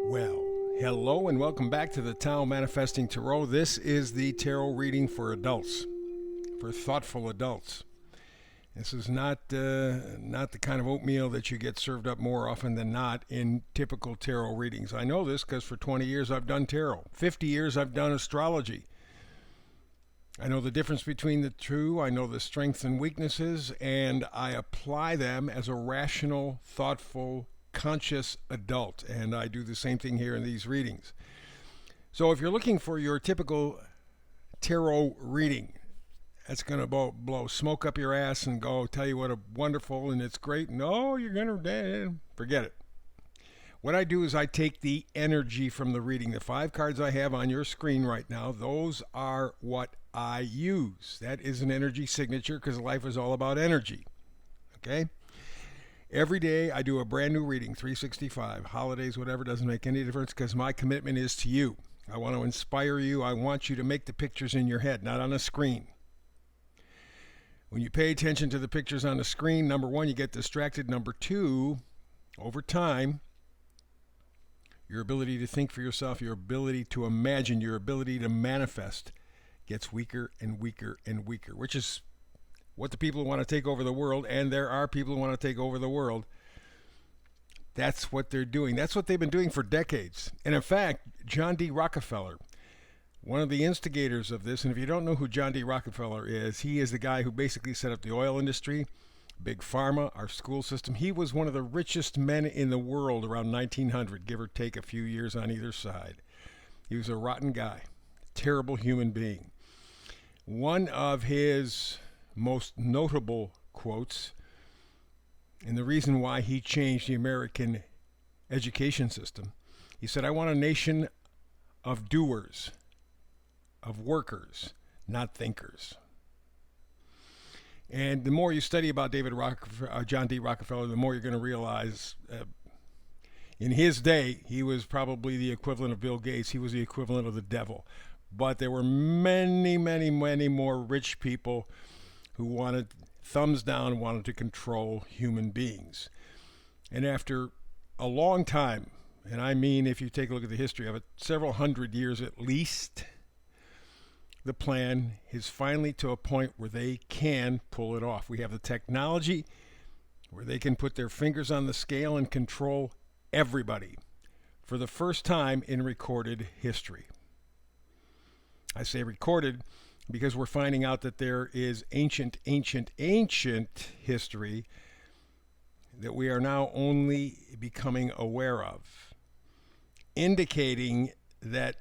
Well, hello and welcome back to the Tao Manifesting Tarot. This is the tarot reading for adults, for thoughtful adults. This is not the kind of oatmeal that you get served up more often than not in typical tarot readings. I know this because for 20 years I've done tarot. 50 years I've done astrology. I know the difference between the two. I know the strengths and weaknesses, and I apply them as a rational, thoughtful, conscious adult. And I do the same thing here in these readings. So if you're looking for your typical tarot reading, that's going to blow smoke up your ass and go tell you what a wonderful and it's great. No, you're going to forget it. What I do is I take the energy from the reading. The 5 cards I have on your screen right now, those are what I use. That is an energy signature because life is all about energy. Okay? Every day I do a brand new reading, 365, holidays, whatever, doesn't make any difference because my commitment is to you. I want to inspire you. I want you to make the pictures in your head, not on a screen. When you pay attention to the pictures on the screen, number one, you get distracted. Number two, over time, your ability to think for yourself, your ability to imagine, your ability to manifest gets weaker and weaker and weaker, which is what the people who want to take over the world, and there are people who want to take over the world, that's what they're doing. That's what they've been doing for decades. And in fact, John D. Rockefeller, one of the instigators of this, and if you don't know who John D. Rockefeller is, he is the guy who basically set up the oil industry, Big Pharma, our school system. He was one of the richest men in the world around 1900, give or take a few years on either side. He was a rotten guy, terrible human being. One of his most notable quotes, and the reason why he changed the American education system, he said, "I want a nation of doers, of workers, not thinkers." And the more you study about John D. Rockefeller, the more you're going to realize in his day, he was probably the equivalent of Bill Gates. He was the equivalent of the devil. But there were many, many, many more rich people who wanted thumbs down, wanted to control human beings. And after a long time, and I mean if you take a look at the history of it, several hundred years at least, the plan is finally to a point where they can pull it off. We have the technology where they can put their fingers on the scale and control everybody for the first time in recorded history. I say recorded because we're finding out that there is ancient history that we are now only becoming aware of, indicating that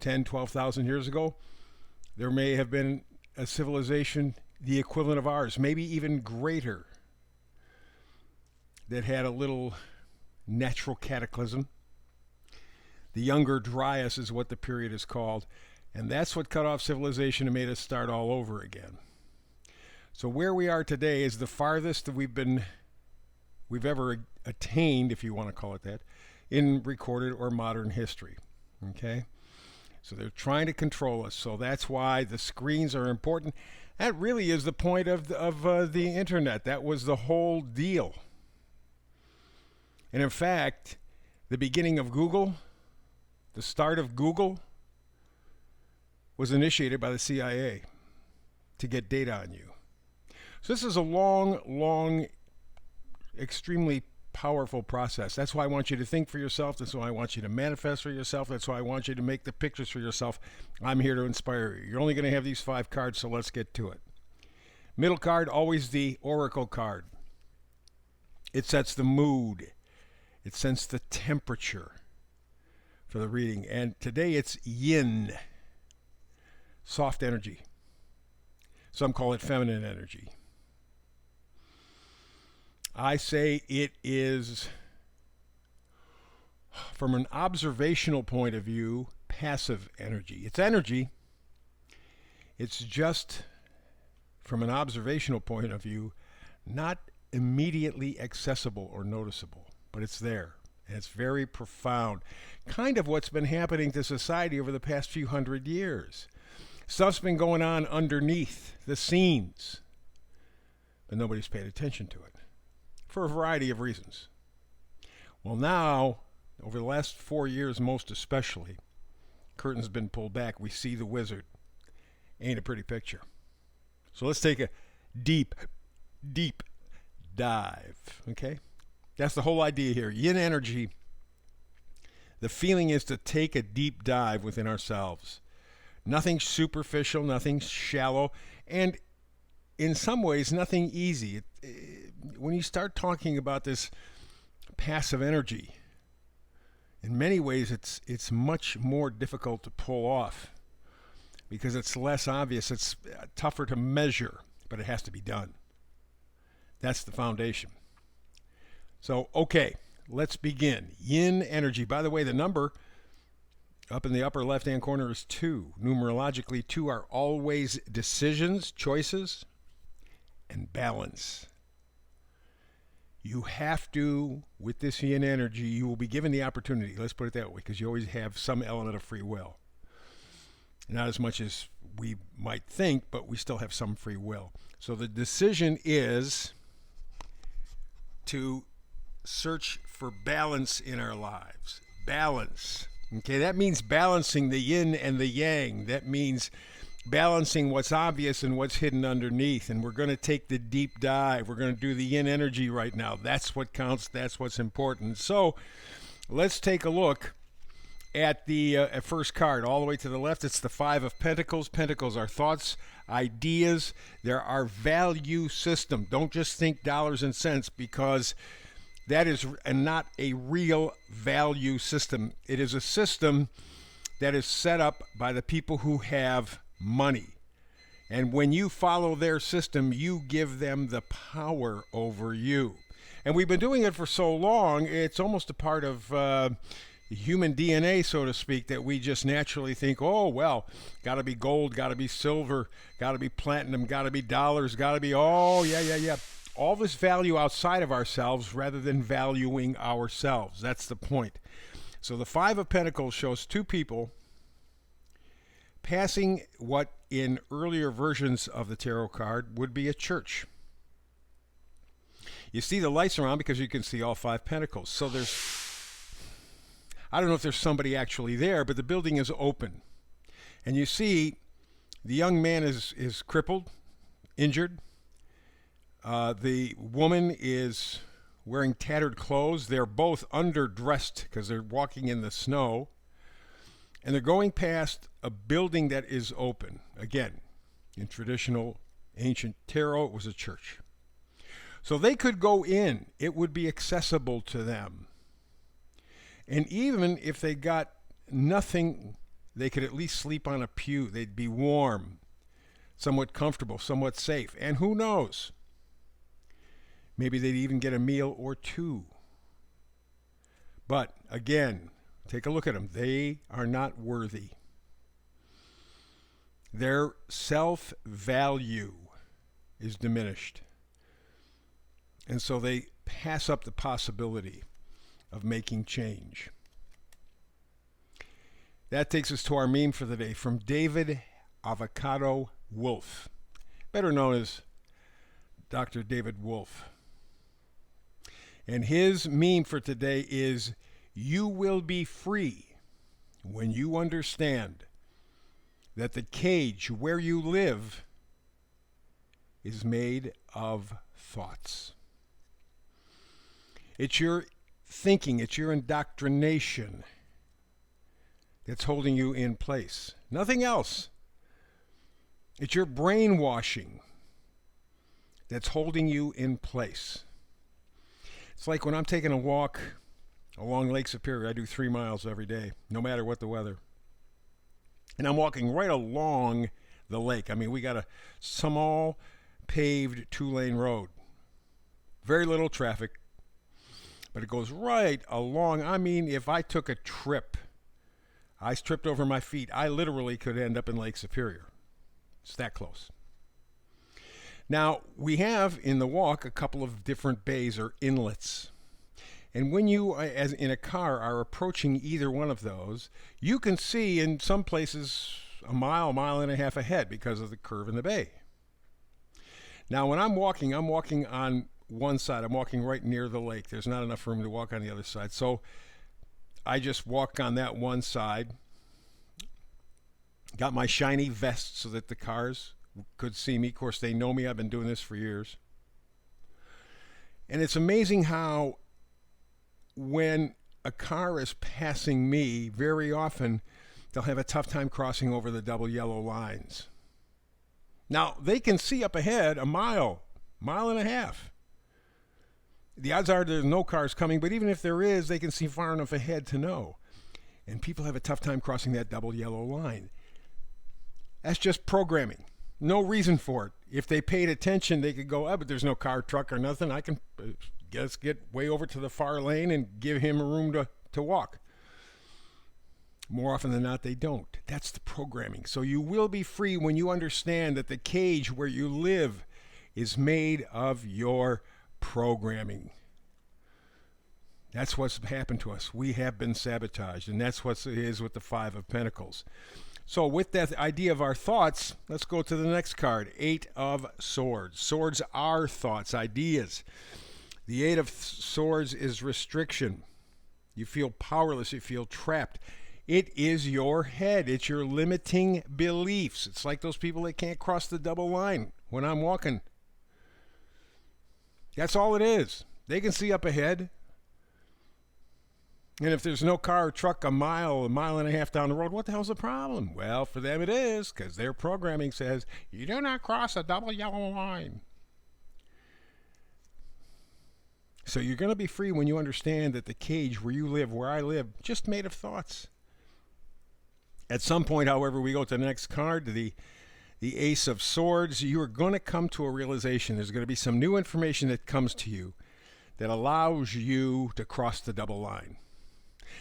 10, 12,000 years ago, there may have been a civilization the equivalent of ours, maybe even greater, that had a little natural cataclysm. The Younger Dryas is what the period is called, and that's what cut off civilization and made us start all over again. So where we are today is the farthest that we've ever attained, if you want to call it that, in recorded or modern history. Okay? So they're trying to control us. So that's why the screens are important. That really is the point of the internet. That was the whole deal. And in fact, the beginning of Google, the start of Google, was initiated by the CIA to get data on you. So this is a long, extremely powerful process. That's why I want you to think for yourself. That's why I want you to manifest for yourself. That's why I want you to make the pictures for yourself. I'm here to inspire you. You're only going to have these 5 cards, so let's get to it. Middle card, always the oracle card. It sets the mood. It sets the temperature for the reading. And today it's yin, soft energy. Some call it feminine energy. I say it is, from an observational point of view, passive energy. It's energy. It's just, from an observational point of view, not immediately accessible or noticeable, but it's there. And it's very profound. Kind of what's been happening to society over the past few hundred years. Stuff's been going on underneath the scenes, but nobody's paid attention to it, for a variety of reasons. Well, now over the last 4 years most especially, curtain's been pulled back, we see the wizard. Ain't a pretty picture. So let's take a deep dive, okay? That's the whole idea here. Yin energy, the feeling is to take a deep dive within ourselves. Nothing superficial, nothing shallow, and in some ways, nothing easy. When you start talking about this passive energy, in many ways, it's much more difficult to pull off because it's less obvious. It's tougher to measure, but it has to be done. That's the foundation. So, okay, let's begin. Yin energy. By the way, the number up in the upper left-hand corner is 2. Numerologically, 2 are always decisions, choices, and balance. You have to, with this yin energy, you will be given the opportunity, let's put it that way, because you always have some element of free will. Not as much as we might think, but we still have some free will. So the decision is to search for balance in our lives. Balance. Okay, that means balancing the yin and the yang. That means balancing what's obvious and what's hidden underneath. And we're going to take the deep dive. We're going to do the yin energy right now. That's what counts. That's what's important. So let's take a look at the first card. All the way to the left, it's the 5 of Pentacles. Pentacles are thoughts, ideas. They're our value system. Don't just think dollars and cents, because that is not a real value system. It is a system that is set up by the people who have money. And when you follow their system, you give them the power over you. And we've been doing it for so long, it's almost a part of human DNA, so to speak, that we just naturally think, oh, well, got to be gold, got to be silver, got to be platinum, got to be dollars, got to be, oh, yeah. All this value outside of ourselves rather than valuing ourselves. That's the point. So the 5 of Pentacles shows 2 people passing what in earlier versions of the tarot card would be a church. You see the lights around because you can see all 5 pentacles. So I don't know if there's somebody actually there, but the building is open. And you see the young man is crippled, injured. The woman is wearing tattered clothes. They're both underdressed because they're walking in the snow. And they're going past a building that is open. Again, in traditional ancient tarot, it was a church. So they could go in. It would be accessible to them. And even if they got nothing, they could at least sleep on a pew. They'd be warm, somewhat comfortable, somewhat safe. And who knows? Maybe they'd even get a meal or 2. But again, take a look at them. They are not worthy. Their self-value is diminished. And so they pass up the possibility of making change. That takes us to our meme for the day from David Avocado Wolf, better known as Dr. David Wolf. And his meme for today is, you will be free when you understand that the cage where you live is made of thoughts. It's your thinking, it's your indoctrination that's holding you in place. Nothing else. It's your brainwashing that's holding you in place. It's like when I'm taking a walk along Lake Superior. I do 3 miles every day, no matter what the weather. And I'm walking right along the lake. I mean, we got a small paved 2-lane road. Very little traffic, but it goes right along. I mean, if I took a trip, I tripped over my feet, I literally could end up in Lake Superior. It's that close. Now, we have in the walk a couple of different bays or inlets. And when you, as in a car, are approaching either one of those, you can see in some places a mile and a half ahead because of the curve in the bay. Now, when I'm walking on one side. I'm walking right near the lake. There's not enough room to walk on the other side. So I just walk on that one side. Got my shiny vest so that the cars could see me. Of course, they know me. I've been doing this for years. And it's amazing how when a car is passing me, very often they'll have a tough time crossing over the double yellow lines. Now, they can see up ahead a mile and a half. The odds are there's no cars coming, but even if there is, they can see far enough ahead to know. And people have a tough time crossing that double yellow line. That's just programming. No reason for it. If they paid attention, they could go, oh, but there's no car, truck, or nothing. I can just get way over to the far lane and give him room to walk. More often than not, they don't. That's the programming. So you will be free when you understand that the cage where you live is made of your programming. That's what's happened to us. We have been sabotaged, and that's what it is with the Five of Pentacles. So with that idea of our thoughts, let's go to the next card, Eight of Swords. Swords are thoughts, ideas. The Eight of Swords is restriction. You feel powerless. You feel trapped. It is your head. It's your limiting beliefs. It's like those people that can't cross the double line when I'm walking. That's all it is. They can see up ahead. And if there's no car or truck a mile and a half down the road, what the hell's the problem? Well, for them it is, because their programming says, you do not cross a double yellow line. So you're going to be free when you understand that the cage where you live, where I live, just made of thoughts. At some point, however, we go to the next card, the Ace of Swords. You are going to come to a realization. There's going to be some new information that comes to you that allows you to cross the double line,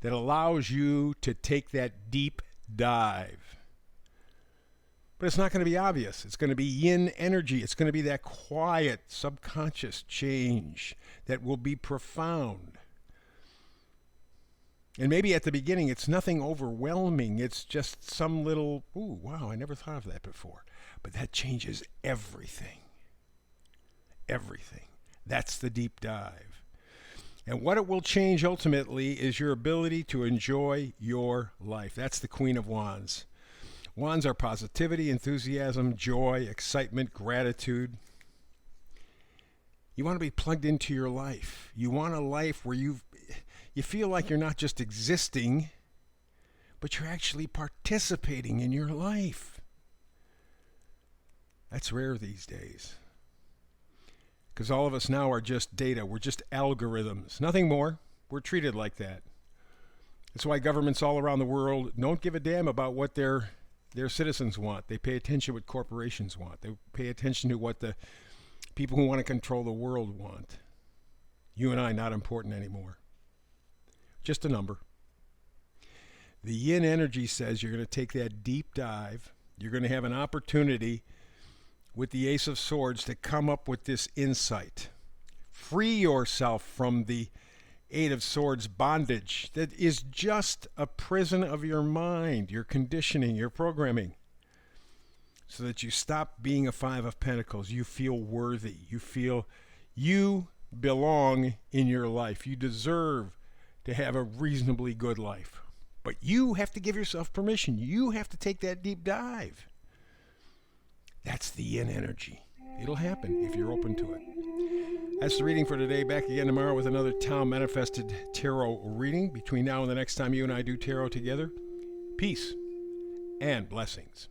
that allows you to take that deep dive. But it's not going to be obvious. It's going to be yin energy. It's going to be that quiet, subconscious change that will be profound. And maybe at the beginning, it's nothing overwhelming. It's just some little, ooh, wow, I never thought of that before. But that changes everything. Everything. That's the deep dive. And what it will change ultimately is your ability to enjoy your life. That's the Queen of Wands. Wands are positivity, enthusiasm, joy, excitement, gratitude. You want to be plugged into your life. You want a life where you feel like you're not just existing, but you're actually participating in your life. That's rare these days. Because all of us now are just data. We're just algorithms. Nothing more. We're treated like that. That's why governments all around the world don't give a damn about what their citizens want. They pay attention to what corporations want. They pay attention to what the people who want to control the world want. You and I, not important anymore. Just a number. The yin energy says you're going to take that deep dive. You're going to have an opportunity with the Ace of Swords to come up with this insight. Free yourself from the Eight of Swords bondage that is just a prison of your mind, your conditioning, your programming, so that you stop being a Five of Pentacles. You feel worthy. You feel you belong in your life. You deserve to have a reasonably good life. But you have to give yourself permission. You have to take that deep dive. That's the yin energy. It'll happen if you're open to it. That's the reading for today. Back again tomorrow with another Tao Manifested Tarot reading. Between now and the next time you and I do tarot together, peace and blessings.